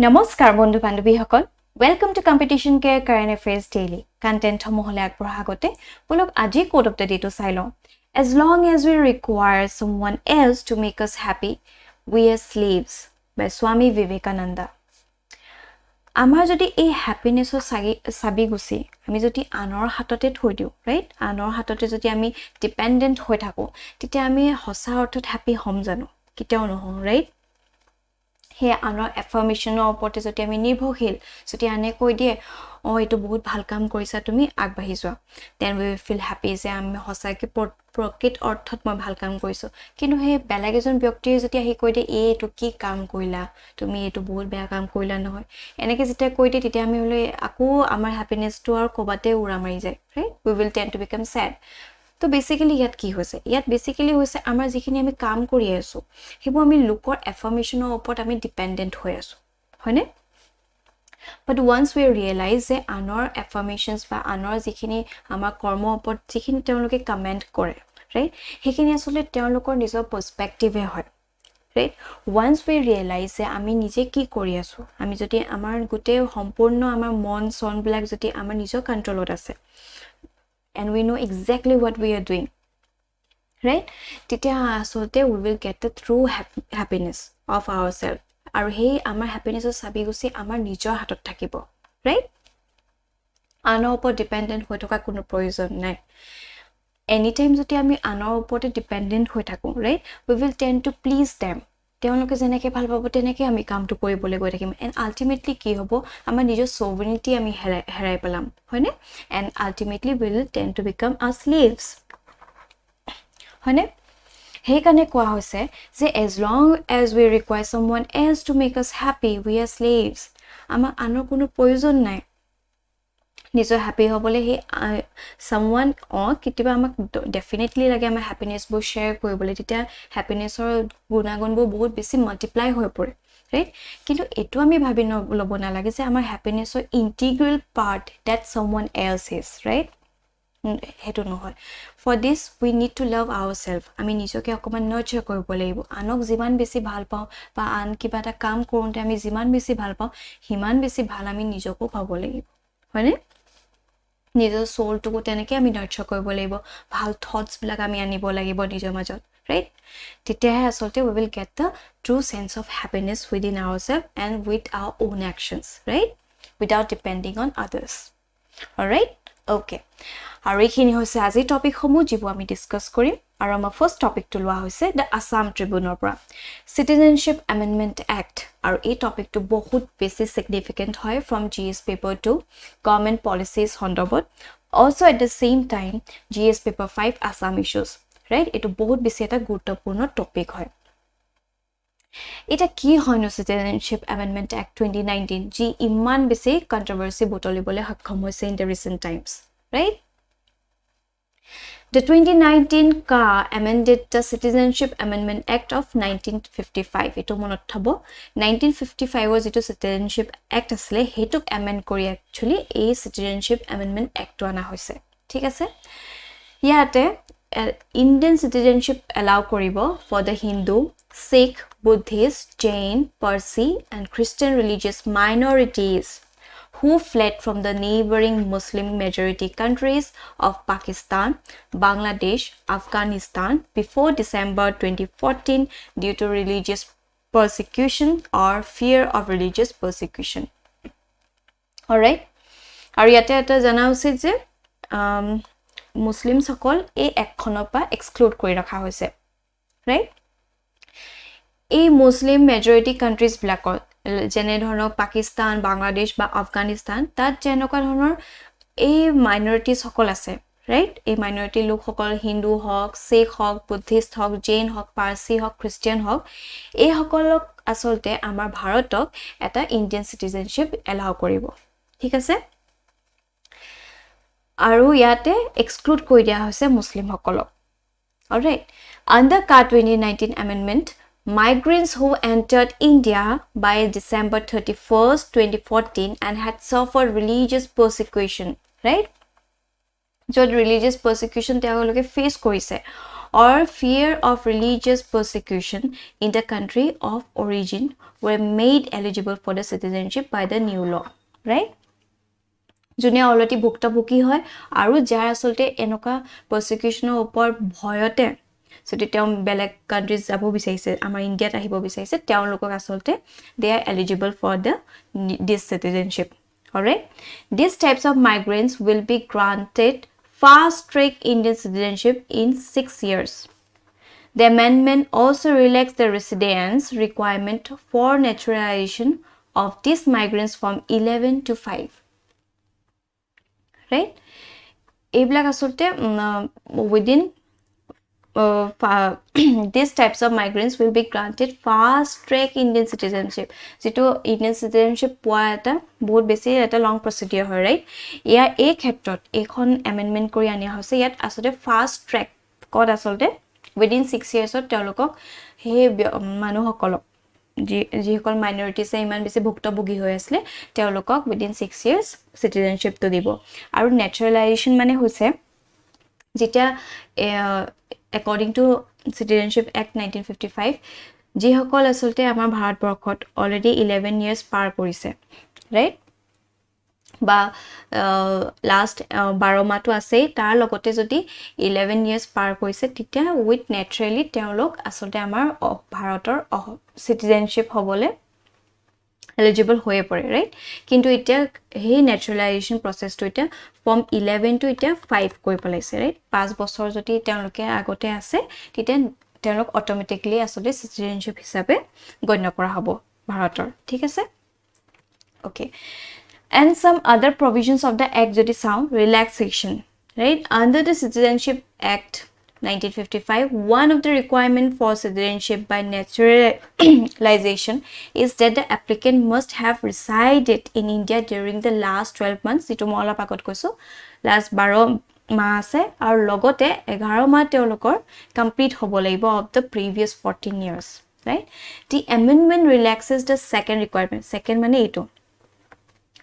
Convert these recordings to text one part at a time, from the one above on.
নমস্কাৰ বন্ধু বান্ধৱীসকল welcome to competition care current affairs daily content সমূহলে আগবঢ়া আগতে বলক আজি code of the day to চাই লওঁ as long as we require someone else to make us happy we are slaves by Swami Vivekananda আমাৰ যদি এই হ্যাপিনেছৰ সাবি গুছি আমি যদি আনৰ হাততে থৈ দিও ৰাইট আনৰ হাততে যদি আমি ডিপেন্ডেন্ট হৈ থাকো তেতিয়া আমি হসা অৰ্থত হ্যাপি হম জানো কিটাও নহওঁ ৰাইট হে আনৰ এফাৰ্মেশনৰ ওপৰতে যদি আমি নিৰ্ভৰশীল যদি আনে কৈ দিয়ে এটো বহুত ভাল কাম কৰিছা তুমি আগবাঢ়ি যোৱা then we will feel happy যে আমি হসাকে প্ৰকৃত অৰ্থত মই ভাল কাম কৰিছো কিন্তু হে বেলেগ এজন ব্যক্তিয়ে যদি আহি কৈ দিয়ে এটো কি কাম কৰিলা তুমি এটো বহুত বেয়া কাম কৰিলা নহয় এনেকে যেতিয়া কৈ দিয়ে তেতিয়া আমি হলে আকৌ আমাৰ হ্যাপিনেছটো আৰু কবাতে উৰা মাৰি যায় right we will tend to become sad তো বেসিক্যালি ইয়াত কি হৈছে ইয়াত বেসিক্যালি হৈছে আমাৰ যিখিনি আমি কাম কৰি আছো হেবো আমি লোকৰ এফাৰ্মেশনৰ ওপৰত আমি ডিপেন্ডেন্ট হৈ আছো হয়নে but once we realize যে আনৰ এফাৰ্মেশনস বা আনৰ যিখিনি আমাৰ কৰ্ম ওপৰত যিখিনি তেওঁলোকে কমেন্ট কৰে ৰাইট হেখিনি আসলে তেওঁলোকৰ নিজৰ পাৰ্সপেক্টিভে হয় right once we realize যে আমি নিজে কি কৰি আছো আমি যদি আমাৰ গুটে সম্পূৰ্ণ আমাৰ মন সন ব্লাক যদি আমাৰ নিজৰ কন্ট্ৰলত আছে and we know exactly what we are doing right titia asolte we will get the true happiness of ourselves aru hey amar happiness or sabi gusi amar nijor hatot thakibo right anor upor dependent hoi thoka kono proyojon nai anytime joti ami anor upote dependent hoi thaku right we will tend to please them তেওঁলোকে জেনেকে ভাল পাব তেনেকে আমি কামটো কৰিবলে গৈ থাকিম and ultimately কি হ'ব আমাৰ নিজৰ sovereignty আমি হেৰাই পেলাম হয়নে and ultimately we will tend to become our slaves হয়নে হেই কানে কোৱা হৈছে যে as long as we require someone else to make us happy we are slaves আমাৰ আনৰ কোনো প্ৰয়োজন নাই নিজৰ হ্যাপি হ'বলে হে someone কিতিবা আমাক ডেফিনেটলি লাগে আমাৰ হ্যাপিনেছ বো শেয়াৰ কৰিবলে তেতিয়া হ্যাপিনেছৰ গুণাগুণবোৰ বহুত বেছি মাল্টিপ্লাই হৈ পৰে ৰাইট কিন্তু এটো আমি ভাবি ল'ব না লাগে যে আমাৰ হ্যাপিনেছৰ integral part that someone else is right হেতু নহয় for this we need to love ourselves আমি নিজকে অকমান নাৰ্চাৰ কৰিব লাগিব আনক যিমান বেছি ভাল পাওঁ বা আন কিবা এটা কাম কৰোঁতে আমি যিমান বেছি ভাল পাওঁ হিমান বেছি ভাল আমি নিজকো পাব লাগিব হয়নে নিজৰ সোলটোকো তেনেকে আমি নাৰ্চাৰ কৰিব লাগিব ভাল থটস বিলাক আমি আনিব লাগিব নিজৰ মাজত right তেতিয়াহে আসলতে we will get the true sense of happiness within ourselves and with our own actions right without depending on others all right okay আৰু এইখিনি হৈছে আজি টপিক সমূহ যিবোৰ আমি ডিসকাস কৰিম আৰু আমাৰ ফাৰ্স্ট টপিকটো লোৱা হৈছে the Assam Tribunal পৰা Citizenship Amendment Act আৰু এই টপিকটো বহুত বেছি significant হয় from GS paper 2 government policies সন্দৰ্ভত also at the same time GS paper 5 Assam issues right এটো বহুত বেছি এটা গুৰুত্বপূৰ্ণ টপিক হয় এটা কি হয়নো Citizenship Amendment Act 2019 যি ইমান বেছি কন্ট্ৰভাৰ্সি বটলিবলৈ সক্ষম হৈছে in the recent times right The 2019 ka amended the Citizenship Amendment Act of 1955 ito monot thabo 1955 was ito Citizenship Act asle hetuk amend kori actually a Citizenship Amendment Act to ana hoise thik ase yate Indian citizenship allow koribo for the Hindu Sikh Buddhist Jain Parsi and Christian religious minorities who fled from the neighboring Muslim majority countries of Pakistan, Bangladesh, Afghanistan before December 2014 due to religious persecution or fear of religious persecution. All right. আৰু ইয়াতে এটা জানা উচিত যে মুসলিম সকল এই একখনৰ পৰা exclude কৰি ৰখা হৈছে ৰাইট এই মুসলিম মেজৰিটি কান্ট্ৰিজ ব্ল্যাকত যেনে ধৰণৰ পাকিস্তান বাংলাদেশ বা আফগানিস্তান তাত যেনেকুৱা ধৰণৰ এই মাইনৰিটি সকল আছে ৰাইট এই মাইনৰিটি লোক সকল হিন্দু হক শিখ হক বুদ্ধিষ্ট হক জৈন হক পাৰ্সী হক খ্ৰীষ্টিয়ান হক এই সকলক আসলতে আমাৰ ভাৰতক এটা ইণ্ডিয়ান সিটিজেনশিপ এলাউ কৰিব ঠিক আছে আৰু ইয়াতে এক্সক্লুড কৰি দিয়া হৈছে মুসলিম সকলক alright under ka 2019 amendment migrants who entered India by December 31st 2014 and had suffered religious persecution right jod religious persecution তেওঁলোকে ফেস কৰিছে or fear of religious persecution in the country of origin were made eligible for the citizenship by the new law, right? June already ভুক্তভোগী হয় আৰু যাৰ আসলতে এনেকা persecutionৰ ওপৰ ভয়তে যদি তেওঁ বেলেগ কান্ট্ৰিজ যাব বিচাৰিছে আমাৰ ইন্ডিয়াত আহিব বিচাৰিছে তেওঁলোকক আসলতে they are eligible for this citizenship. Alright, these types of migrants will be granted fast track Indian citizenship in 6 years. The amendment also relaxed the residence requirement for naturalization of these migrants from 11 to 5. Right? Eblag asolte within these types of migrants will be granted fast track Indian citizenship. Jito Indian citizenship poa eta bahut beshi eta long procedure hoy, right? Ya ek khetrot ekhon amendment kori ania hoise yat asolte fast track kod asolte within 6 years ot telokok he manu hokolok যিসকল মাইনৰিটিজ ইমান বেছি ভুক্তভোগী হৈ আছিল তেওঁলোকক within 6 years citizenship তো দিব আৰু naturalization মানে হৈছে যেতিয়া according to Citizenship Act 1955 যিসকল আসলতে আমাৰ ভাৰতবৰ্ষত already 11 years পাৰ কৰিছে, right? বা লাষ্ট 12 মাহটো আছে তাৰ লগতে যদি 11 years পাৰ কৰিছে তেতিয়া উইথ নেচাৰেলি তেওঁলোক আসলতে আমাৰ ভাৰতৰ সিটিজেনশিপ হ'বলে এলিজিবল হৈ পৰে, ৰাইট? কিন্তু এতিয়া হে নেচাৰেলাইজেশন প্ৰসেসটো এতিয়া ফ্ৰম 11 টু এতিয়া 5 কৰি পেলাইছে, ৰাইট? 5 বছৰ যদি তেওঁলোকে আগতে আছে তেতিয়া তেওঁলোক অটোমেটিক্যালি আসলে সিটিজেনশিপ হিচাপে গণ্য কৰা হ'ব ভাৰতৰ, ঠিক আছে? Okay, and some other provisions of the act jodi sound relaxation, right? Under the Citizenship Act 1955 one of the requirement for citizenship by naturalization is that the applicant must have resided in India during the last 12 months. Ito mo ala pakot koiso last 12 মাহ আছে আৰু লগতে 11 মাহ তেওঁলোকৰ complete হ'ব লাগিব of the previous 14 years, right? The amendment relaxes the second requirement. Second মানে এটো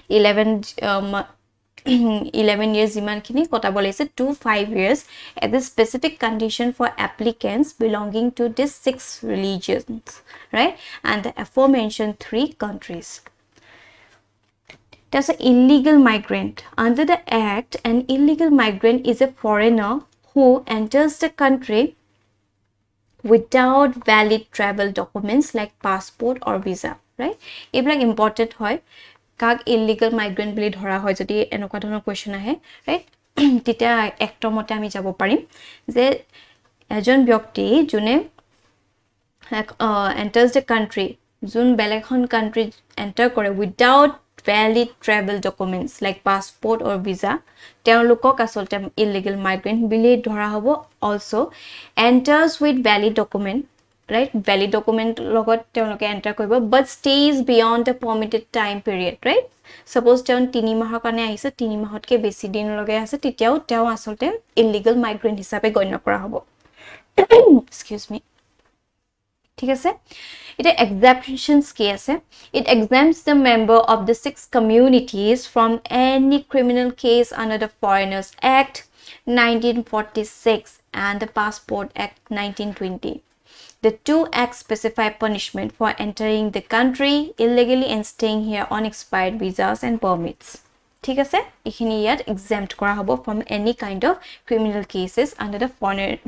11 years jiman khini kota bolaise to 5 years as a specific condition for applicants belonging to these 6 religions, right? And the aforementioned 3 countries. That's an illegal migrant. Under the act, an illegal migrant is a foreigner who enters the country without valid travel documents like passport or visa, right? Eblag important hoy কাক illegal migrant বুলি ধৰা হয় যদি এনেকুৱা ধৰণৰ question আহে, right? তেতিয়া একটৰ মতে আমি যাব পাৰিম যে এজন ব্যক্তি যোনে enters the country যোন বেলেগখন কান্ট্ৰি এন্টাৰ কৰে without valid travel documents like passport or visa তেওঁলোকক আসলতে ইলিগাল মাইগ্ৰেন্ট বুলি ধৰা হ'ব। Also enters with valid document, right? Valid document logot তেওঁলোকে এন্টাৰ কৰিব but stays beyond the permitted time period, right? Suppose তেওঁ 3 মাহৰ কাৰণে আহিছে 3 মাহতকে বেছি দিন লগে আছে তেতিয়াও তেওঁ আসলতে ইলিগাল মাইগ্ৰেন্ট হিচাপে গণ্য কৰা হ'ব। Excuse me. ঠিক আছে, এটা exemptions কি আছে? It exempts the member of the 6 communities from any criminal case under the Foreigners Act 1946 and the Passport Act 1920. The 2 acts specify punishment for entering the country illegally and staying here on expired visas and permits. ঠিক আছে, এখিনি ইয়াত exempt কৰা হ'ব from any kind of criminal cases under the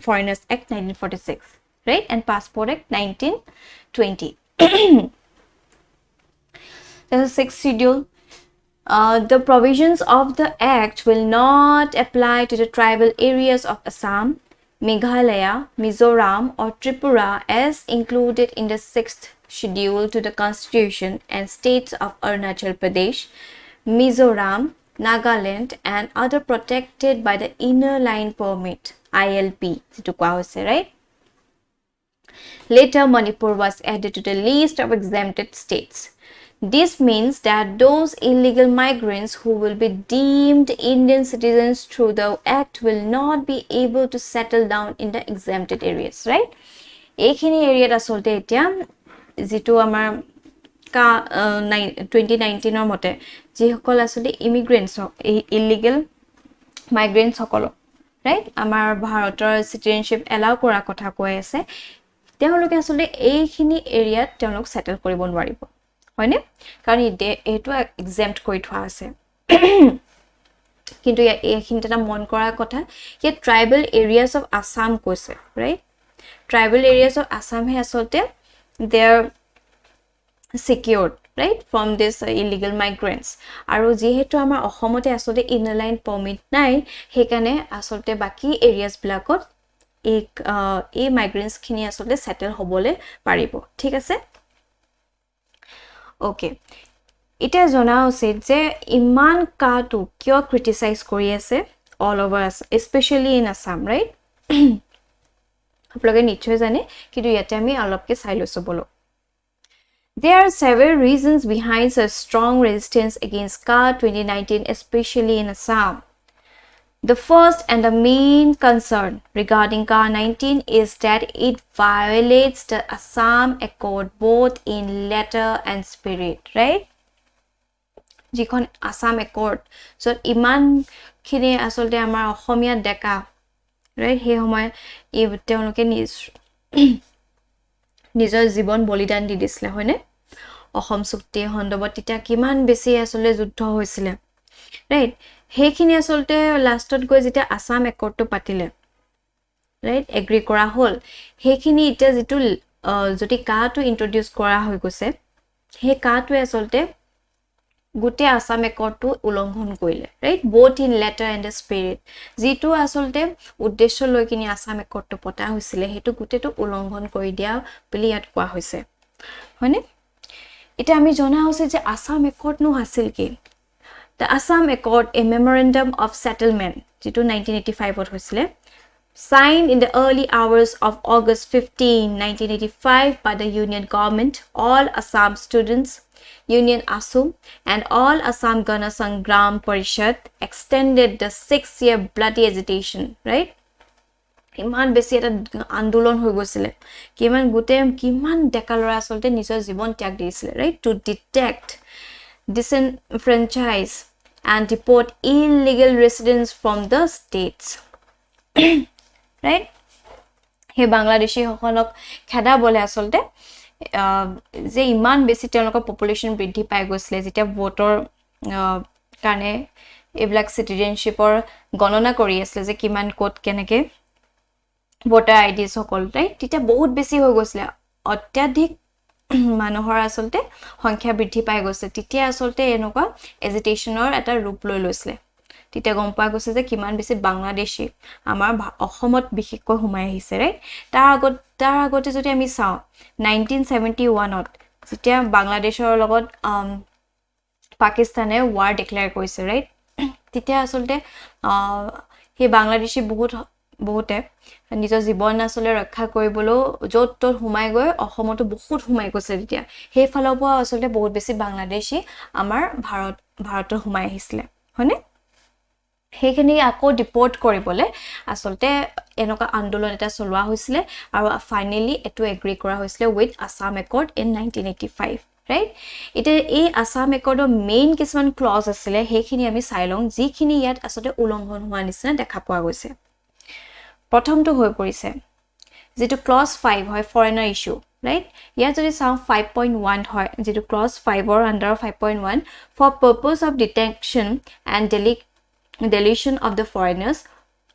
Foreigners Act 1946, right? And Passport Act 1920. There's a 6th schedule. The provisions of the act will not apply to the tribal areas of Assam, Meghalaya, Mizoram or Tripura as included in the 6th schedule to the Constitution and states of Arunachal Pradesh, Mizoram, Nagaland and other protected by the Inner Line Permit ILP, right? Later Manipur was added to the list of exempted states. This means that those illegal migrants who will be deemed Indian citizens through the act will not be able to settle down in the exempted areas, right? Ekhini area asolte etia jitu amar 2019 or mote jihokol asole immigrants illegal migrants hokolo right আমাৰ ভাৰতৰ citizenship allow কৰা কথা কৈ আছে তেওঁলোকে আসলে এইখিনি এৰিয়াত তেওঁলোক সেটেল কৰিব নোৱাৰিব হয়নে কাৰণ এটো exempt কৰি থোৱা আছে কিন্তু এইখিনিতে এটা মন কৰাৰ কথা যে tribal areas of Assam কৈছে right tribal areas of Assam হে আসলতে they are secured right from this illegal migrants আৰু যেহেতু আমাৰ অসমতে আসলে inner line permit নাই হেকানে আসলতে বাকি areas বিলাকত এই migrants খিনি আসলে settle হবলে পাৰিব ঠিক আছে ওকে এটা জনা উচিত যে ইমান কাটো কিয় ক্ৰিটিসাইজ কৰি আছে all over us especially in Assam right আপোনালোকে নিশ্চয় জানে কিন্তু ইয়াতে আমি অলপকে চাই লৈছো বলো There are several reasons behind such strong resistance against CAR 2019 especially in Assam The first and the main concern regarding CAR 19 is that it violates the Assam Accord both in letter and spirit right যিখন Assam accord so ইমান খিনি আসলতে আমাৰ অসমীয়া ডেকা right হে সময় এই তেওঁলোকে নিজৰ জীৱন বলিদান দি দিছিল হয়নে অসম চুক্তি হন্দবত তিতা কিমান বেছি আসলে যুদ্ধ হৈছিল ৰাইট হেখিনি আসলতে লাষ্টত গৈ যেটা আসাম একৰ্ডটো পাতিলে ৰাইট এগ্ৰি কৰা হল হেখিনি ইটা যেটো যদি কাটো ইন্ট্ৰোডিউস কৰা হৈ গৈছে হে কাটো আসলতে গুটে আসাম একৰ্ডটো উলংঘন কৰিলে right both in letter and the spirit যেটো আসলতে উদ্দেশ্য লৈ কিনি আসাম একৰ্ডটো পতা হৈছিল হেতু গুটেটো উলংঘন কৰি দিয়া বুলি ইয়াত কোৱা হৈছে হয়নে এটা আমি জনা হৈছে যে আসাম একৰ্ড নো আছিল কি The Assam Accord a memorandum of settlement যেটো 1985 ত হৈছিল signed in the early hours of August 15 1985 by the union government all Assam students Union Assam and all Assam Gana Sangram Parishad extended the 6-year bloody agitation right ইমান বেছি এটা আন্দোলন হৈ গৈছিল কিমান গুটে কিমান ডেকালৰা আসলতে নিজৰ জীৱন ত্যাগ দিছিল right to detect disenfranchise and deport illegal residents from the states right he bangladeshi hokolok kheda bole asolte যে ইমান বেছি তেওঁলোকৰ পপুলেশন বৃদ্ধি পাই গৈছিল যেটা ভোটৰ কানে এবিলাক সিটিজেনশিপৰ গণনা কৰি আছিল যে কিমান কোট কেনেকে ভোটাৰ আইডিস সকল ৰাইট তিতা বহুত বেছি হৈ গৈছিল অত্যাধিক মানুহৰ আসলতে সংখ্যা বৃদ্ধি পাই গৈছে তিতিয়া আসলতে এনেকুৱা এজিটেশনৰ এটা ৰূপ লৈ লৈছিল তিতিয়া গম পোৱা গৈছে যে কিমান বেছি বাংলাদেশী আমাৰ অসমত বিশেষকৈ হুমাই আহিছে ৰাইট তাৰ আগতে যদি আমি চাও 1971 ত যেতিয়া বাংলাদেশৰ লগত পাকিস্তানে ওয়াৰ ডিক্লেয়াৰ কৰিছে ৰাইট তিতিয়া আসলতে হে বাংলাদেশী বহুতে নিজৰ জীৱন আসলে ৰক্ষা কৰিবলৈ যত তত হুমাই গৈ অসমতো বহুত হুমাই গৈছে তেতিয়া হে ফলৰ পৰা আসলে বহুত বেছি বাংলাদেশী আমাৰ ভাৰতৰ হুমাই আহিছিল হয়নে হেখিনি আকৌ ডিপোৰ্ট কৰিবলে আসলতে এনেকা আন্দোলন এটা চলোৱা হৈছিল আৰু ফাইনালি এটো এগ্ৰি কৰা হৈছিল with Assam accord in 1985 right ইতে এই আসাম একৰ্ডৰ মেইন কিছুমান ক্লজ আছিল হেখিনি আমি চাই লওঁ যিখিনি ইয়াত আসলে উলংঘন হোৱা নিচিনা দেখা পোৱা গৈছে প্ৰথমটো হৈ পৰিছে যেটো ক্লজ 5 হয় ফৰেনাৰ ইস্যু right ইয়াত যদি চাও 5.1 হয় যেটো close 5 or under 5.1 for purpose of detection and deletion of the foreigners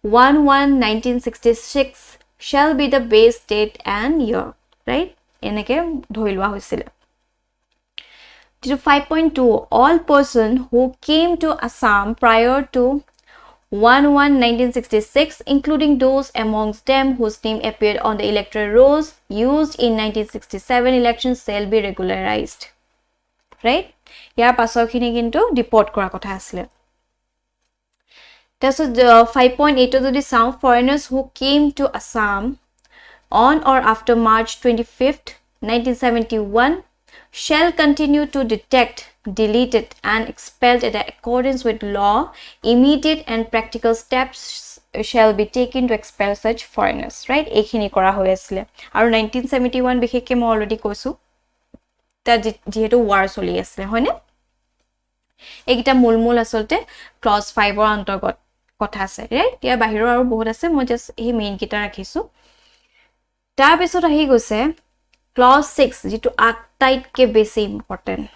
1/1/1966 shall be the base date and year right এনেকে ধৰি লোৱা হৈছিল যেটো 5.2 all person who came to Assam prior to 1/1/1966 including those amongst them whose name appeared on the electoral rolls used in 1967 elections shall be regularized right ইয়াৰ পাছৰখিনি কিন্তু ডিপোৰ্ট কৰা কথা আছিল তাসো 5.8 যদি চাও foreigners who came to Assam on or after March 25th 1971 shall continue to detect deleted and expelled in accordance with law immediate and practical steps shall be taken to expel such foreigners right ekhini kora hoy asile aru 1971 bikheke mo already koisu ta jehetu war choli asile hoyne egita mulmul asolte clause 5 or antargot কথা আছে right ইয়াৰ বাহিৰৰ আৰু বহুত আছে মই just এই main কিটা ৰাখিছো তাৰ পিছত আহি গৈছে clause 6 যেটো আটাইতকে বেছি important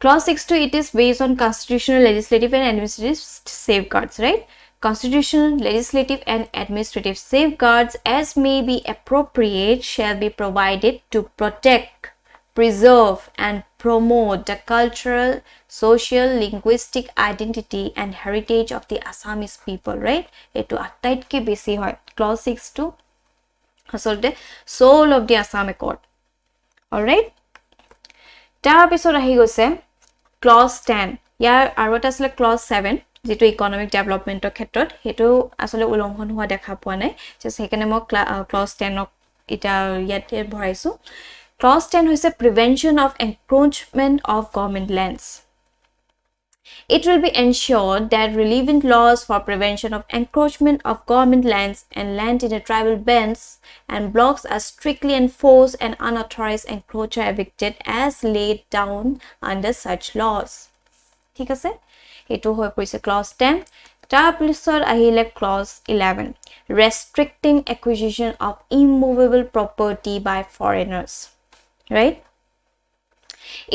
clause 6 to it is based on constitutional legislative and administrative safeguards right constitutional legislative and administrative safeguards as may be appropriate shall be provided to protect preserve and promote the cultural social linguistic identity and heritage of the Assamese people right eto attaitke besi hoy clause 6 to asolte soul of the Assam Accord all right tar pisot ahi goise clause 10 yar aru eta asle clause 7 যেটো economic ডেভেলপমেন্টৰ ক্ষেত্ৰত হেতু আসলে উলংঘন হোৱা দেখা পোৱা নাই just হেকানে মই ক্লজ 10 ক এটা ইয়াতে ভৰাইছো ক্লজ 10 হৈছে prevention of encroachment of government lands it will be ensured that relevant laws for prevention of encroachment of government lands and land in the tribal bands and blocks are strictly enforced and unauthorized encroacher evicted as laid down under such laws ঠিক আছে এটো হৈ পৰিছে clause 10 তাৰ পিছত আহিলে clause 11 restricting acquisition of immovable property by foreigners right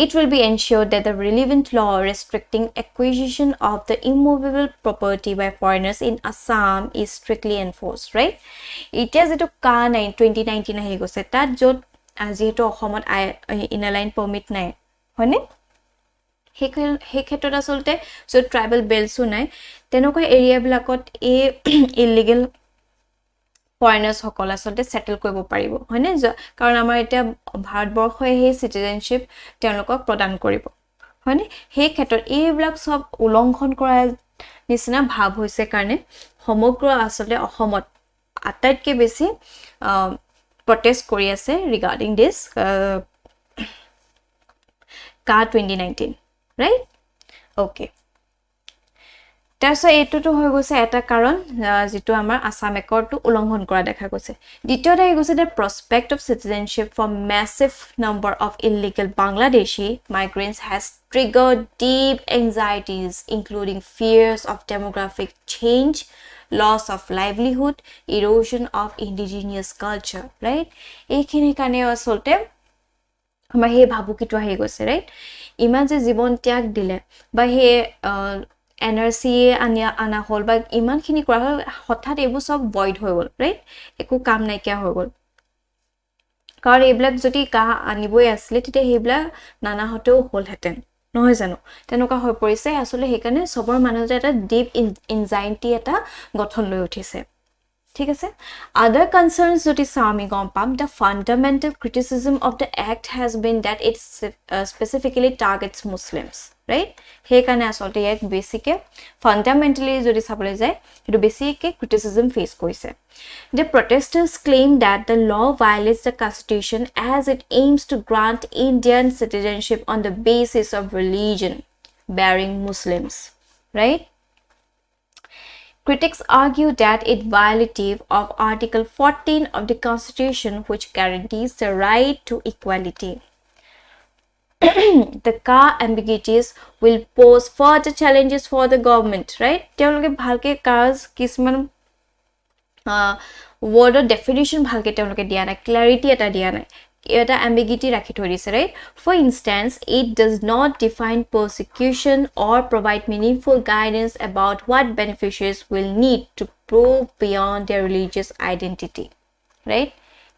it will be ensured that the relevant law restricting acquisition of the immovable property by foreigners in Assam is strictly enforced right itia jeto ka 2019 ahi gose tat jot jeto ohomot inline permit nai hone he khetot asolte so tribal bells নাই তেনেকৈ area বিলাকত এ illegal foreigners সকল আচলতে settle কৰিব পাৰিব হয়নে কাৰণ আমাৰ এটা ভাৰতবৰ্ষই হে সিটিজেনশিপ তেওঁলোকক প্ৰদান কৰিব হয়নে হে ক্ষেত্ৰত এইবিলাক সব উলংঘন কৰা নিচিনা ভাৱ হৈছে কাৰণে সমগ্ৰ আচলতে অসমত আটাইতকৈ বেছি প্ৰটেষ্ট কৰি আছে ৰিগাৰ্ডিং দিস কা 2019 right okay তাৰসে এটোটো হৈ গৈছে এটা কাৰণ যেটো আমাৰ আসাম একৰটো উলংঘন কৰা দেখা গৈছে দ্বিতীয়তে হৈ গৈছে the prospect of citizenship for massive number of illegal Bangladeshi migrants has triggered deep anxieties including fears of demographic change loss of livelihood erosion of indigenous culture right এইখিনি কানে আসলতে আমাৰ হে ভাবুকিটো আহি গৈছে ৰাইট ইমান যে জীৱন ত্যাগ দিলে বা হে এনআৰসি আনা হল বা ইমানখিনি কৰা হঠাৎ এবু সব ভয়েড হৈ গল ৰাইট একো কাম নাই কিয়া হৈ গল কাৰণ এইবিলাক যদি কা আনিবই আসলে তেতিয়া হেবলা নানা হতেও হল হেতেন নহয় জানো তেনেকুৱা হৈ পৰিছে আসলে হেকানে সবৰ মানুহতে এটা ডিপ এনজাইটি এটা গঠন লৈ উঠিছে ঠিক আছে other concerns joti sami gom pam the fundamental criticism of the act has been that it specifically targets muslims right he kane asolte ek basic fundamentally jodi sabole jay etu basic criticism face korise the protesters claim that the law violates the constitution as it aims to grant Indian citizenship on the basis of religion bearing muslims right Critics argue that it violative of Article 14 of the Constitution which guarantees the right to equality. The car ambiguities will pose further challenges for the government, right? তেওঁলোকে ভালকে cars কিছুমান word definition ভালকে তেওঁলোকে দিয়া নাই clarity এটা দিয়া নাই এটা ambiguity ৰাখি থৈ দিছে right for instance it does not define persecution or provide meaningful guidance about what beneficiaries will need to prove beyond their religious identity right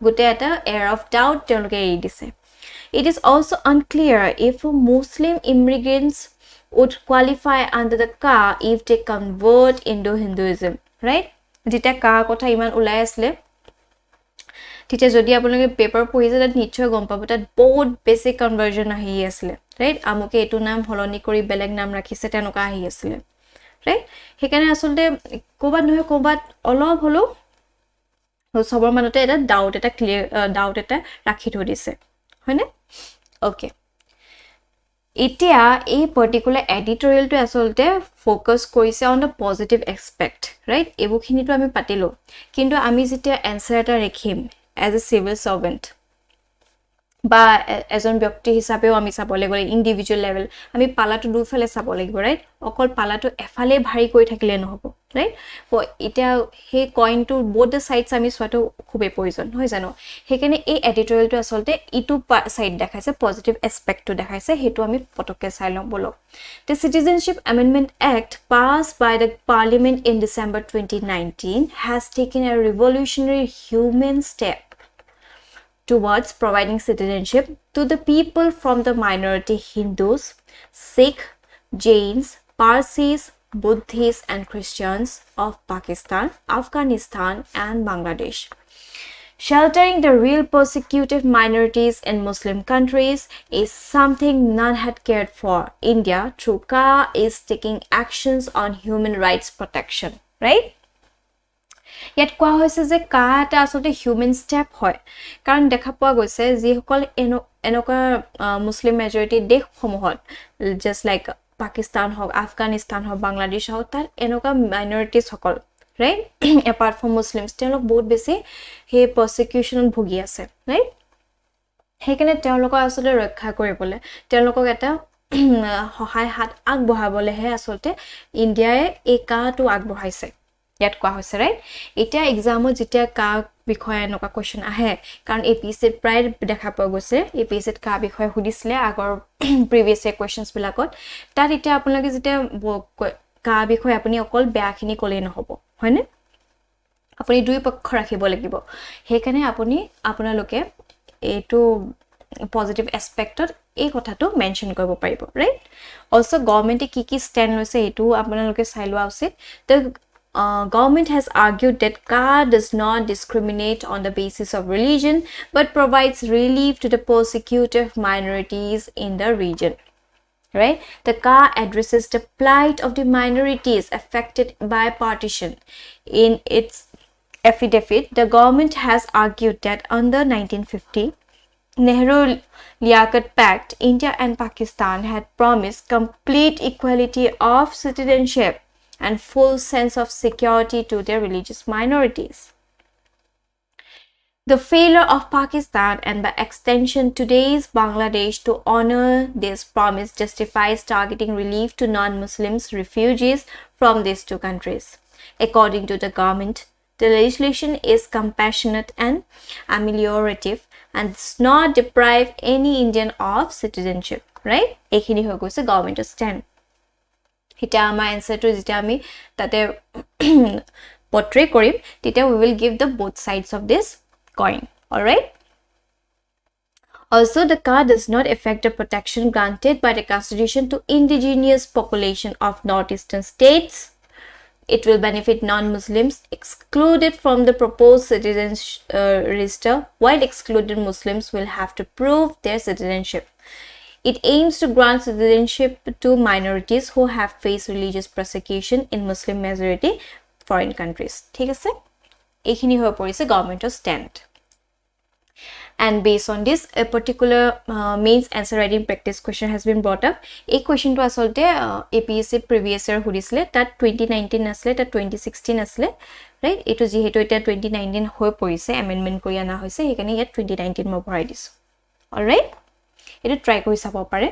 gote eta air of doubt তেওঁলোকে এৰি দিছে it is also unclear if Muslim immigrants would qualify under the ka if they convert into Hinduism right jeta ka kotha iman ulai asle Teacher jodi apnaloke paper poise that nichhoy gom pabo tat bahut basic conversion ahi asle right amoke etu naam holoni kori beleg naam rakhise tenoka ahi asle right hekane asolte kobat nohe kobat olob holo sobor manote eta doubt eta clear doubt eta rakhi thoi dise hoine okay etia ei particular editorial to asolte focus korise on the positive aspect right ebu khini to ami patilo kintu ami jetia answer eta rekhim as a civil servant বা এজন ব্যক্তি হিচাপেও আমি চাবলৈ গ'লে individual level আমি পালাটো দুফালে চাব লাগিব ৰাইট অকল পালাটো এফালে ভাৰী কৰি থাকিলে নহ'ব ৰাইট এতিয়া সেই কইনটো বোথ দ্য সাইডছ আমি চোৱাটো খুবেই প্ৰয়োজন হয় জানো সেইকাৰণে এই এডিটৰিয়েলটো আচলতে ইটো সাইড দেখাইছে পজিটিভ এছপেক্টটো দেখাইছে সেইটো আমি পটককৈ চাই লওঁ বলক The Citizenship Amendment Act passed by the Parliament in December 2019 has taken a revolutionary human step towards providing citizenship to the people from the minority Hindus, Sikh, Jains, Parsis, Buddhists and Christians of Pakistan, Afghanistan and Bangladesh. Sheltering the real persecuted minorities in Muslim countries is something none had cared for. India, through CA, is taking actions on human rights protection, right? ইয়াত কোৱা হৈছে যে কা এটা আসলে human step হয় কাৰণ দেখা পোৱা গৈছে যিসকল এনেকুৱা মুছলিম মেজৰিটি দেশসমূহত জাস্ট লাইক পাকিস্তান হওক আফগানিস্তান হওক বাংলাদেশ হওক তাত এনেকুৱা মাইনৰিটিজ সকল ৰাইট এপাৰ্ট ফ্ৰম মুছলিমছ তেওঁলোক বহুত বেছি সেই প্ৰসিকিউশ্যনত ভুগি আছে ৰাইট সেইকাৰণে তেওঁলোকক আসলে ৰক্ষা কৰিবলৈ তেওঁলোকক এটা সহায় হাত আগবঢ়াবলৈহে আসলে ইণ্ডিয়াই এই কাটো আগবঢ়াইছে ইয়াত কোৱা হৈছে ৰাইট এটা এক্সামত যেতিয়া কা বিষয়ে এনেকুৱা কোৱেশ্চন আহে কাৰণ এপিএসসি প্ৰায় দেখা পোৱা গৈছে এপিএসসিত কা বিষয়ে সুধিছিলে আগৰ প্ৰিভিয়াছ কোৱেশ্চনছ বিলাকত তাত এতিয়া আপোনালোকে যেতিয়া কা বিষয়ে আপুনি অকল বেয়াখিনি ক'লেই নহ'ব হয়নে আপুনি দুই পক্ষ ৰাখিব লাগিব সেইকাৰণে আপোনালোকে এইটো পজিটিভ এছপেক্টত এই কথাটো মেনশ্যন কৰিব পাৰিব ৰাইট অলসো গভৰ্ণমেণ্টে কি ষ্টেণ্ড লৈছে এইটো আপোনালোকে চাই লোৱা উচিত Government has argued that CA does not discriminate on the basis of religion but provides relief to the persecuted minorities in the region. Right? The CA addresses the plight of the minorities affected by partition. In its affidavit, the government has argued that under 1950, Nehru-Liaquat Pact, India and Pakistan had promised complete equality of citizenship and full sense of security to their religious minorities. The failure of Pakistan and by extension today's Bangladesh to honor this promise justifies targeting relief to non-Muslims refugees from these two countries. According to the government, the legislation is compassionate and ameliorative and does not deprive any Indian of citizenship. Right? Ekhini hoy goise government stand. Hita ama answer to jita ami tate portray korim tita we will give the both sides of this coin. All right. Also, the CA does not affect the protection granted by the Constitution to indigenous population of northeastern states. It will benefit non-Muslims excluded from the proposed citizens register, while excluded Muslims will have to prove their citizenship. It aims to grant citizenship to minorities who have faced religious persecution in Muslim majority foreign countries. ঠিক আছে এইখিনি হৈ পৰিছে গভৰ্ণমেণ্টৰ stand and based on this a particular mains answer writing practice question has been brought up a question to asolte APSC previous year hudisle that 2019 asle that 2016 asle right eto jehetu eta 2019 hoy porise amendment kori ana hoise hekane yet 2019 mo bharai disu all right eto try kori sabo pare.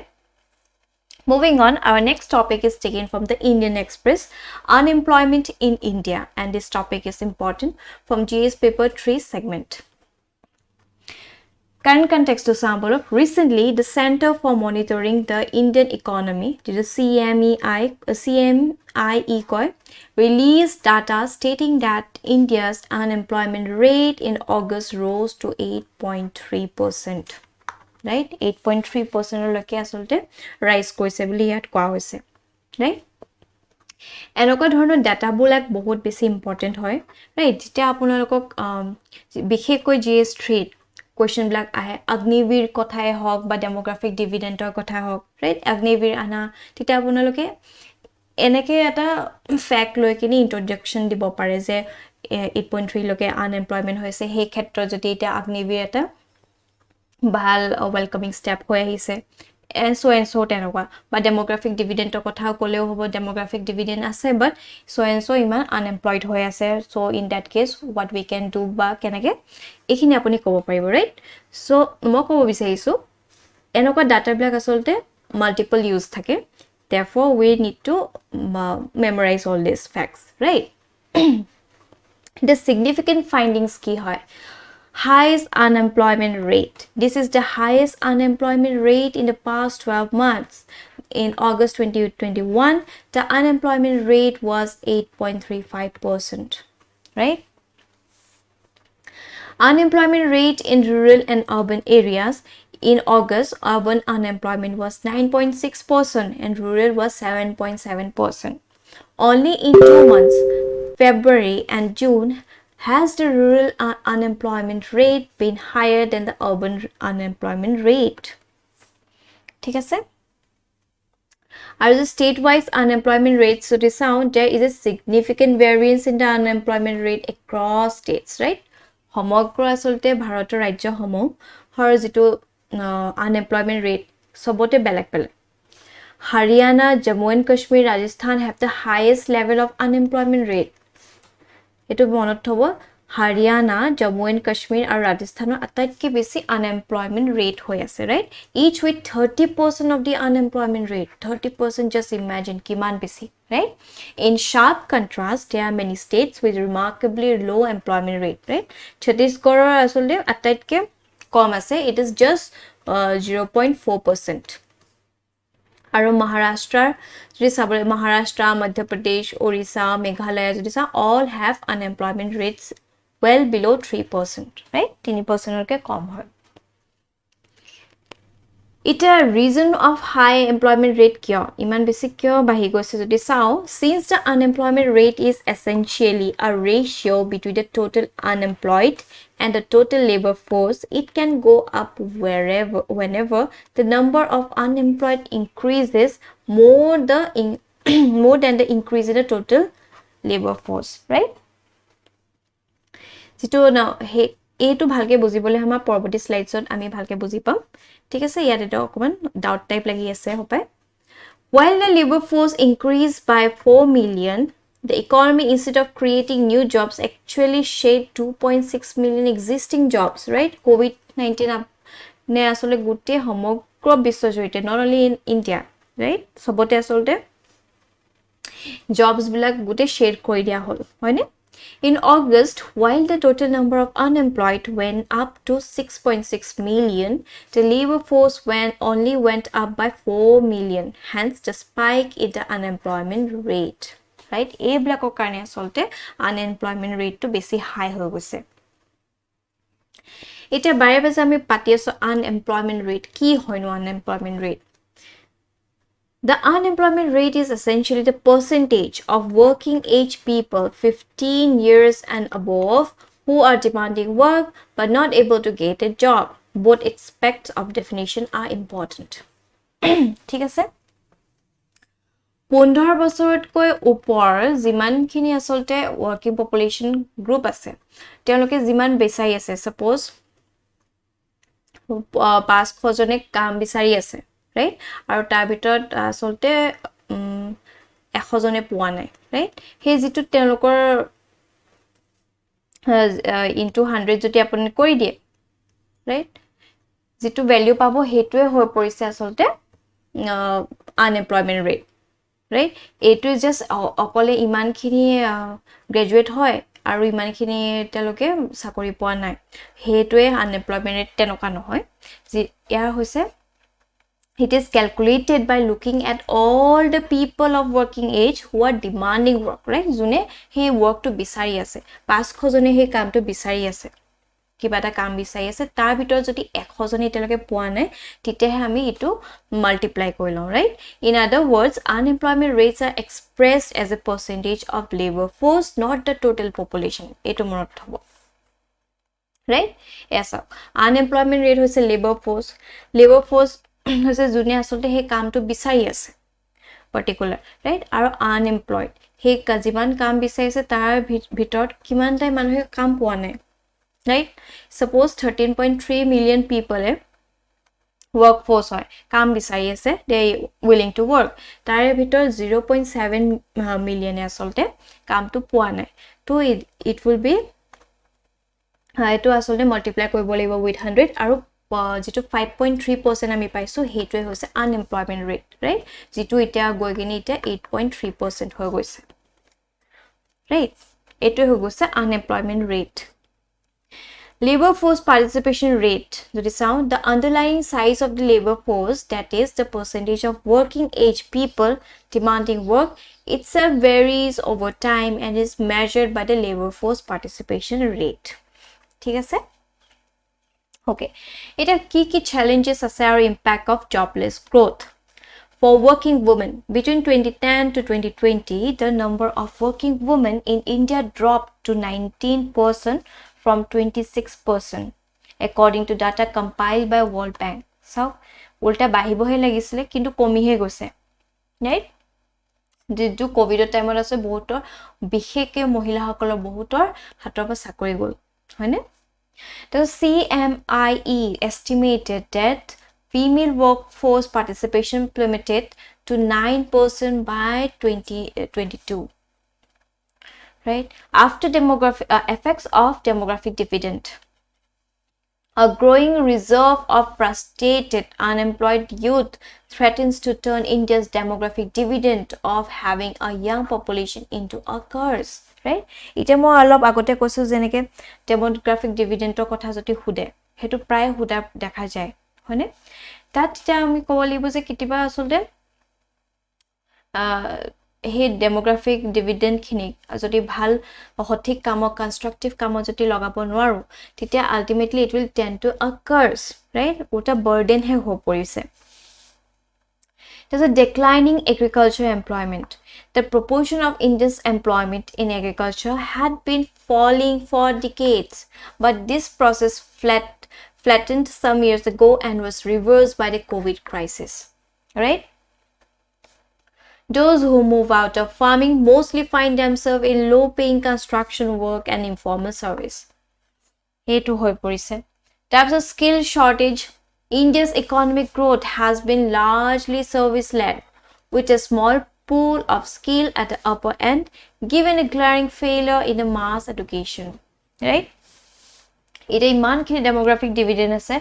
Moving on, our next topic is taken from the Indian Express, unemployment in India, and this topic is important from GS paper 3 segment. Current context to sample of recently the Center for Monitoring the Indian Economy, the CMIE released data stating that India's unemployment rate in August rose to 8.3%. Right? 8.3% লকে আসলতে রাইজ কৰিছে বুলি ইয়াত কোৱা হৈছে right এনেকুৱা ধৰণৰ ডাটাবিলাক বহুত বেছি ইম্পৰ্টেন্ট হয় ৰাইট যেতিয়া আপোনালোকক বিশেষকৈ GS3 কোৱেশ্চন বিলাক আহে অগ্নিবীৰ কথাই হওক বা ডেমোগ্ৰাফিক ডিভিডেন্টৰ কথা হওক ৰাইট অগ্নিবীৰ আনা তেতিয়া আপোনালোকে এনেকে এটা ফ্যাক্ট লৈ কিনি ইন্ট্ৰোডাকশন দিব পাৰে যে 8.3 লকে আনএমপ্লয়মেন্ট হৈছে সেই ক্ষেত্ৰত যদি এটা অগ্নিবীৰ এটা ভাল ওয়েলকামিং স্টেপ হৈ আহিছে and so তেনেকুৱা বা ডেমোগ্ৰাফিক ডিভিডেন্টৰ কথা ক'লেও হ'ব ডেমোগ্ৰাফিক ডিভিডেন্ট আছে বাট so ইমান আনএমপ্লয়েড হৈ আছে so in that case what we can do বা কেনেকে এইখিনি আপুনি ক'ব পাৰিব ৰাইট so মই ক'ব বিচাৰিছো এনেকুৱা ডাটাবিলাক আসলতে মাল্টিপল ইউজ থাকে therefore we need to memorize all these facts right the significant findings কি হয় highest unemployment rate. This is the highest unemployment rate in the past 12 months. In August 2021, the unemployment rate was 8.35%. Right? Unemployment rate in rural and urban areas. In August, urban unemployment was 9.6% and rural was 7.7%. Only in 2 months, February and June, has the rural unemployment rate been higher than the urban unemployment rate? ঠিক আছে আৰু the state-wise unemployment rates so this sound there is a significant variance in the unemployment rate across states right সমগ্ৰ আসলতে ভাৰতৰ ৰাজ্যসমূহৰ যেটো unemployment rate সবতে বেলেগ বেলেগ Haryana, Jammu and Kashmir, Rajasthan have the highest level of unemployment rate এটো মনত থব Haryana, Jammu and Kashmir আৰু ৰাজস্থানৰ আটাইতকৈ বেছি unemployment rate হৈ আছে right each with 30% of the unemployment rate 30% just imagine কিমান বেছি right in sharp contrast there are many states with remarkably low employment rate right Chhattisgarhৰ আসলে আটাইতকৈ কম আছে it is just 0.4% আৰু মহাৰাষ্ট্ৰৰ যদি চাবলৈ মহাৰাষ্ট্ৰ মধ্য প্ৰদেশ ওড়িশা মেঘালয় যদি চা all have unemployment rates well below 3% right 3% কে কম হয় It a reason of high employment rate কিয় ইমান বেছি কিয় বাঢ়ি গৈছে যদি চাও since the unemployment rate is essentially a ratio between the total unemployed and the total labor force it can go up whenever the number of unemployed increases more than the increase in the total labor force right যেটো না এইটো ভালকে বুজিবলৈ আমাৰ পৰৱৰ্তী স্লাইডছত আমি ভালকে বুজি পাম ঠিক আছে ইয়াতে তো অকমান ডাউট টাইপ লাগি আছে হপাই while the labor force increased by 4 million the economy instead of creating new jobs actually shed 2.6 million existing jobs right covid-19 নে আসলে গুটে সমগ্ৰ বিশ্বজুৰিতে not only in India right সবতে আসলে jobs বিলাক গুটে শেড কৰি দিয়া হল হয়নে In August, while the total number of unemployed went up to 6.6 million, the labor force only went up by 4 million. Hence, the spike in the unemployment rate. Right? A black karne asolte unemployment rate to basi high ho gose. Ita bare base ami pati aso unemployment rate. Ki hoy no unemployment rate? The unemployment rate is essentially the percentage of working age people 15 years and above who are demanding work but not able to get a job. Both aspects of definition are important. ঠিক আছে 15 বছৰতকৈ ওপৰ যিমানখিনি আসলতে working population group আছে তেওঁলোকে যিমান বেচাই আছে suppose 500 জনে কাম বিচাৰি আছে right আৰু তাৰ ভিতৰত আসলতে 100 জনে পোৱা নাই right হে যেটো তেওঁলোকৰ into 100 যদি আপুনি কৰি দিয়ে right যেটো ভ্যালু পাবো হেতুৱে হৈ পৰিছে আসলতে unemployment rate right এটো জাস্ট অকলে ইমানখিনি গ্ৰেজুৱেট হয় আৰু ইমানখিনি তেওঁলোকে চাকৰি পোৱা নাই হেতুৱে unemployment rate তেনেকা নহয় যে ইয়াৰ হৈছে It is calculated by looking at all the people of working age who are demanding work, right? June he work to bisari ase. 500 jone he kaam to bisari ase. Kiba ta kaam bisari ase. Tar bhitor jodi 100 jone teloke poa nai, titehe ami itu multiply korilom, right? In other words, unemployment rates are expressed as a percentage of labor force, not the total population. Eto monot thobo. Right? Yes, sir. Unemployment rate hoise labor force. Labor force হৈছে জুনে আসলতে হে কামটো বিচাৰি আছে particular right আৰু unemployed হে যিমান কাম বিচাৰিছে তাৰ ভিতৰত কিমান টাই মানুহে কাম পোৱা নাই ৰাইট সাপোজ 13.3 মিলিয়ন পিপলে workforce hoy kaam bisari ase they willing to work tare bhitor 0.7 million asolte kaam tu poa nai to it will be eto asolte multiply koribo laibo with 100 aru যেটো 5.3% আমি পাইছো হেটোৱে হৈছে unemployment rate right যেটো ইটা গৈ গনি ইটা 8.3% হৈ গৈছে right এটোৱে হৈ গৈছে unemployment rate labor force participation rate যদি চাও the underlying size of the labor force that is the percentage of working age people demanding work itself varies over time and is measured by the labor force participation rate ঠিক আছে okay এটা কি challenges আছে আৰু impact of jobless growth for working women between 2010 to 2020 the number of working women in India dropped to 19% from 26% according to data compiled by World Bank so ulta bahibohe lagisile kintu komihe goise right যেটো কোভিডৰ টাইমত আছে বহুতৰ বিশেষকে মহিলাসকলৰ বহুতৰ হাতৰ পৰা চাকৰি গল হয়নে The CMIE estimated that female workforce participation plummeted to 9% by 2022. Right? After demographic effects of demographic dividend. A growing reserve of frustrated unemployed youth threatens to turn India's demographic dividend of having a young population into a curse. Right? Ite mo alop agote koisu jeneke demographic dividend er kotha joti hude hetu pray huda dekha jay hone tat ta ami kobolibo je kitiba asolte he demographic dividend khini joti bhal hothik kamo constructive kamo joti lagabo nwaru titia ultimately it will tend to a curse right ota burden he ho porise There's a declining agriculture employment. The proportion of India's employment in agriculture had been falling for decades, but this process flattened some years ago and was reversed by the COVID crisis. Right? Those who move out of farming mostly find themselves in low-paying construction work and informal service. Hetu hoi porise. There's a skill shortage. India's economic growth has been largely service-led, with a small pool of skill at the upper end, given a glaring failure in the mass education. Right? Ita iman khini demographic dividend ase.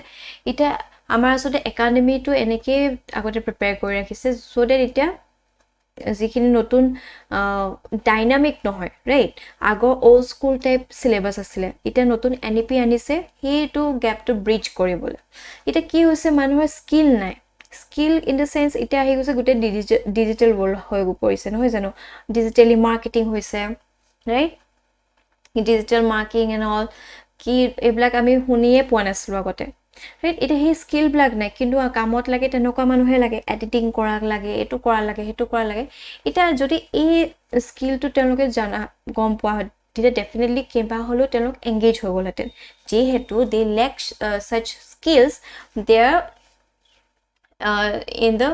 Ita amar asote economy to eneke agote prepare kori rakhise so that ita যিখিনি নতুন dynamic নহয় right আগৰ old school type syllabus আছিল এটা নতুন NEP আনিছে হেটো গ্যাপটো bridge কৰিবলৈ এটা কি হৈছে মানুহৰ স্কিল নাই স্কিল ইন দ্য সেন্স এটা আহি গৈছে গুটে ডিজিটাল ওয়ার্ল্ড হৈ পৰিছে নহয় জানো ডিজিটালি মাৰ্কেটিং হৈছে right digital marketing and all কি এবলাক আমি শুনিয়ে পোৱা নাছিলো আগতে right এটা হে স্কিল ব্লাক নাই কিন্তু কামত লাগে তেনেকুৱা মানুহে লাগে এডিটিং কৰা লাগে এটো কৰা লাগে হেটো কৰা লাগে এটা যদি এই স্কিলটো তেওঁলোকে জানা গম পোৱা তেতিয়া ডেফিনেটলি কেবা হলো তেওঁলোক এংগেজ হৈ গলতেন যে হেতু দে lake such skills they are in the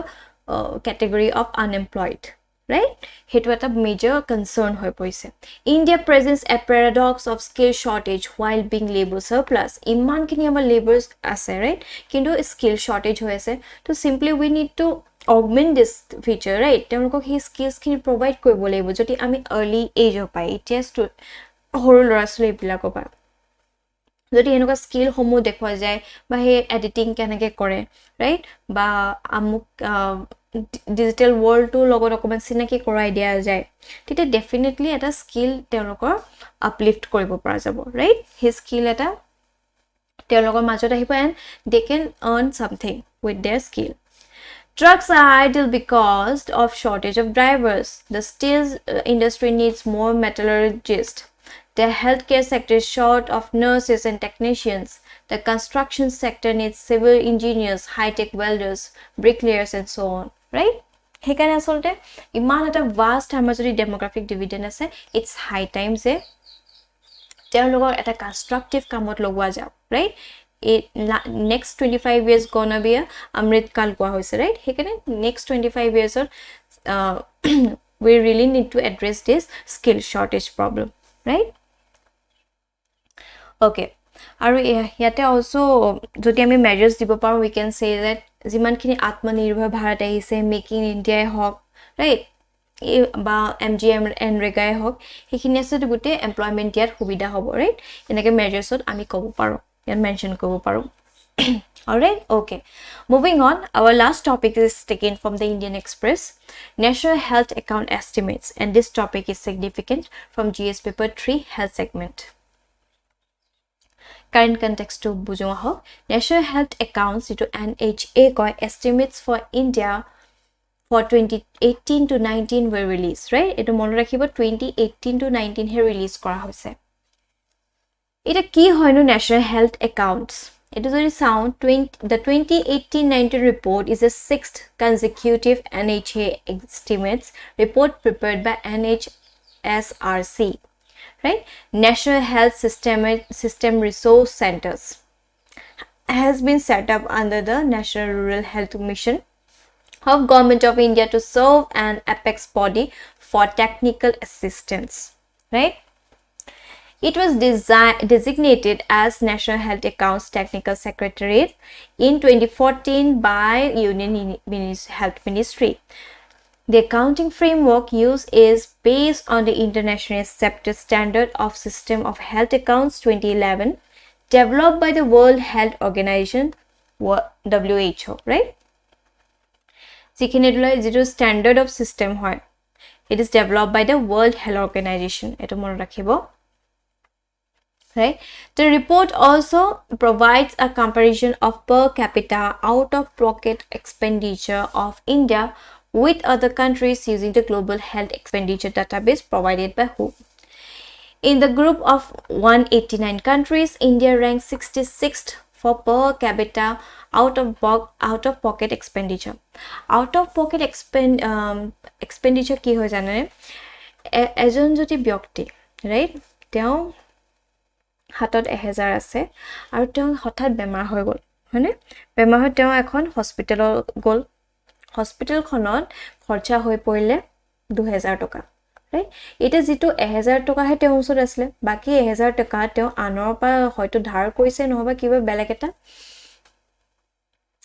category of unemployed right hetu eta major concern hoy poise India presents a paradox of skill shortage while being labor surplus iman kini amar labors ase right kintu skill shortage hoy ase to simply we need to augment this feature right temlokok he skills kini provide koribo laibo joti ami early age opai test to horu lorasle bilako pa যদি এনেকুৱা skill সমূহ দেখুৱা যায় বা হে editing কেনেকে কৰে right বা আমুক ডিজিটাল ওয়াৰ্ল্ডটো লগত অকমান চিনাকি কৰাই দিয়া যায় তেতিয়া ডেফিনেটলি এটা স্কিল তেওঁলোকৰ আপলিফ্ট কৰিব পৰা যাব ৰাইট হি স্কিল এটা তেওঁলোকৰ মাজত আহিব and they can earn something with their skill Trucks are idle because of shortage of drivers. The steel industry needs more metallurgists. The healthcare sector is short of nurses and technicians. The construction sector needs civil engineers, high-tech welders, bricklayers, and so on. Right? Hekane asolte iman eta vast amar jodi demographic dividend ase it's high time je তেওঁলোকৰ এটা constructive কামত লগোৱা যাওক right next 25 years gonna be a amrit kal koa hoise right hekane next 25 years or we really need to address this skill shortage problem right okay আৰু ইয়াতে also যদি আমি measures দিব পাৰো we can say that যিমানখিনি আত্মনিৰ্ভৰ ভাৰত আহিছে making ইণ্ডিয়াই হওক ৰাইট বা MGM এনৰেগাই হওক সেইখিনি আছে গুটে এমপ্লয়মেন্ট ইয়াত সুবিধা হ'ব ৰাইট এনেকে measuresত আমি ক'ব পাৰো ইয়াত মেনশন কৰিব পাৰো alright okay moving on our last topic is taken from the Indian Express National Health Account Estimates and this topic is significant from GS paper 3 health segment current context to bujo ho National Health Accounts to NHA koi estimates for India for 2018 to 19 were released right etu mon rakhibo 2018 to 19 he release kora hoise eta ki hoy no National Health Accounts it is very sound the 2018-19 report is the sixth consecutive NHA estimates report prepared by NHSRC right National Health System Resource Centers has been set up under the National Rural Health Mission of Government of India to serve an apex body for technical assistance right It was designated as National Health Accounts Technical Secretariat in 2014 by Union Health Ministry. The accounting framework used is based on the internationally accepted standard of System of Health Accounts 2011 developed by the World Health Organization WHO, right? Zero standard of system hoy. It is developed by the World Health Organization. Eto mon rakhibo. Right the report also provides a comparison of per capita out of pocket expenditure of India with other countries using the global health expenditure database provided by WHO in the group of 189 countries India ranks 66th for per capita out of pocket expenditure expenditure ki hoy janane ejon joti byakti right teo হাতত 1000 আছে আৰু তেওঁ হঠাৎ বেমাৰ হৈ গল হয়নে বেমাৰ হৈ তেওঁ এখন হস্পিটেল গল হস্পিটেলখনত খৰচা হৈ পৰিলে 2000 টকা ৰাইট এটা যেটো 1000 টকা হে তেওঁ ওচৰত আছিল বাকি 1000 টকা তেওঁ আনৰ পৰা হয়তো ধাৰ কৰিছে নহবা কিবা বেলেগ এটা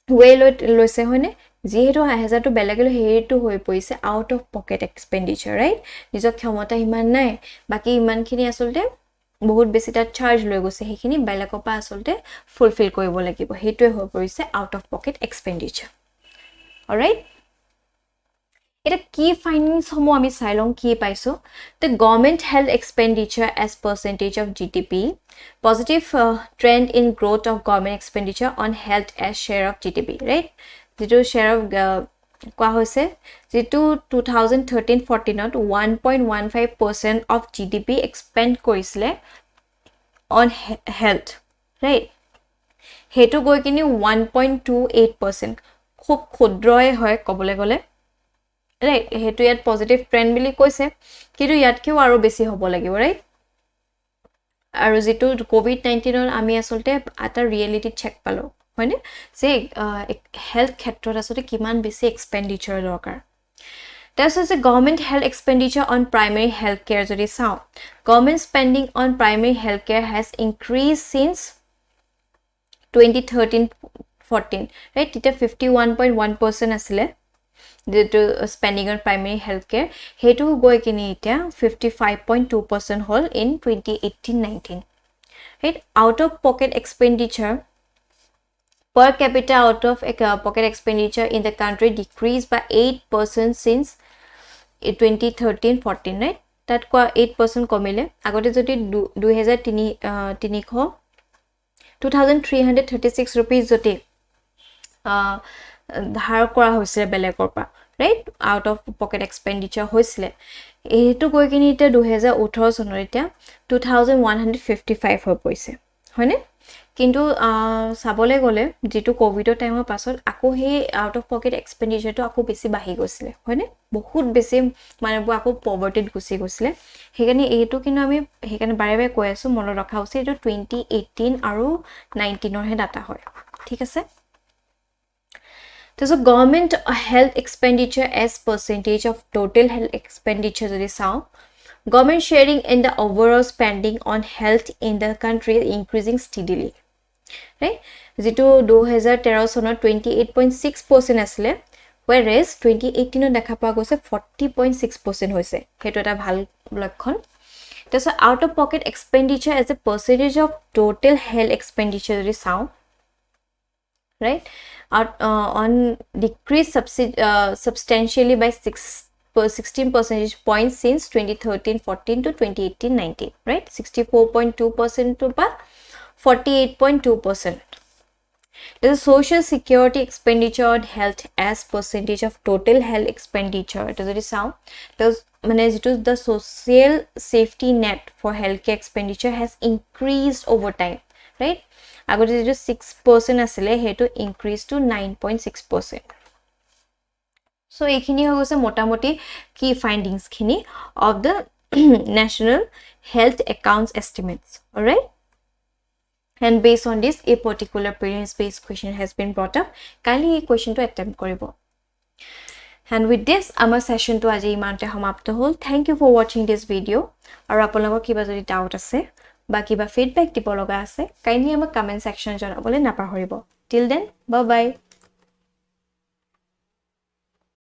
ওয়ে লৈছে হয়নে যেহেতু 1000 টো বেলেগলৈ হেৰিটো হৈ পৰিছে আউট অফ পকেট এক্সপেন্ডিচাৰ ৰাইট নিজৰ ক্ষমতা ইমান নাই বাকি ইমানখিনি আসলতে বহুত বেছি টা চাৰ্জ লৈ গৈছে হেখিনি বেলেগৰ পৰা আসলতে ফুলফিল কৰিব লাগিব হেটোৱে হৈ পৰিছে আউট অফ পকেট এক্সপেন্ডিচাৰ অলৰাইট এটা কি ফাইন্ডিংস হমো আমি চাইলং কি পাইছো the government health expenditure as percentage of GDP positive trend in growth of government expenditure on health as share of GDP right যেটো share of কোৱা হৈছে যেটো 2013-14 ত 1.15% of GDP expend কৰিছিলে on health right হেতু গৈ কিনি 1.28% খুব ক্ষুদ্ৰই হয় কবলে গলে right হেতু ইয়াত পজিটিভ ট্ৰেন্ড বুলি কৈছে কিন্তু ইয়াত কিও আৰু বেছি হ'ব লাগিব right আৰু যেটো কোভিড-19 ৰ আমি আসলতে এটা ৰিয়েলিটি চেক পালো হয়নে যে হেলথ ক্ষেত্ৰত আসলে কিমান বেছি এক্সপেন্ডিচাৰ দৰকাৰ This is a government health expenditure on primary health care যদি চাও government spending on primary health care has increased since 2013-14 right এটা 51.1% আছিল the spending on primary health care হেতু গৈ কিনি এটা 55.2% হল in 2018-19 right out of pocket expenditure per capita out of pocket expenditure in the country decreased by 8% since 2013-14 right that 8% কমিলে আগতে যদি 2336 rupees জতি ধাৰ কৰা হৈছিল বেলেগৰ পৰা right out of pocket expenditure হৈছিল এটো গৈ কিনি এটা 2018 চনৰ এটা 2155 হৈ পৰিছে হয়নে কিন্তু সাবলে গলে যেটো কোভিডৰ টাইমৰ পাছত আকো হে আউট অফ পকেট এক্সপেন্ডিচাৰটো আকো বেছি বাঢ়ি গৈছিল হয়নে বহুত বেছি মানে আকো পভাৰ্টিত গুছি গৈছিল হেকানে এটো কিন্তু আমি হেকানে বাৰে বাৰে কৈ আছো মনত ৰখা উচিত এটো 2018 আৰু 19 ৰ হে ডাটা হয় ঠিক আছে So government health expenditure as percentage of total health expenditure যদি চাও Government sharing in the overall spending on health in the country is increasing steadily. Right? যেটো 2013 চনত 28.6% আছিলে, whereas 2018 দেখা পোৱা গৈছে 40.6% হৈছে, হেতু এটা ভাল লক্ষণ। So out of pocket expenditure as a percentage of total health expenditure যদি চাওঁ, right, on decreased substantially by 16 percentage points since 2013-14 to 2018-19, right, 64.2% to 48.2%. The social security expenditure on health as percentage of total health expenditure, it is a sound. The social safety net for healthcare expenditure has increased over time, right? Agote jeto 6% asile hetu increase to 9.6%. So ekhini hoise motamoti key findings khini of the national health accounts estimates, all right? And based on this, a particular parents based question has been brought up. Kindly a question to attempt koribo. And with this, our session to aji imante samapto hol. Thank you for watching this video. Aru apologor kiba jodi doubt ase ba kiba feedback dibo loga ase, kindly ama comment section janabole napahoribo. Till then, bye bye.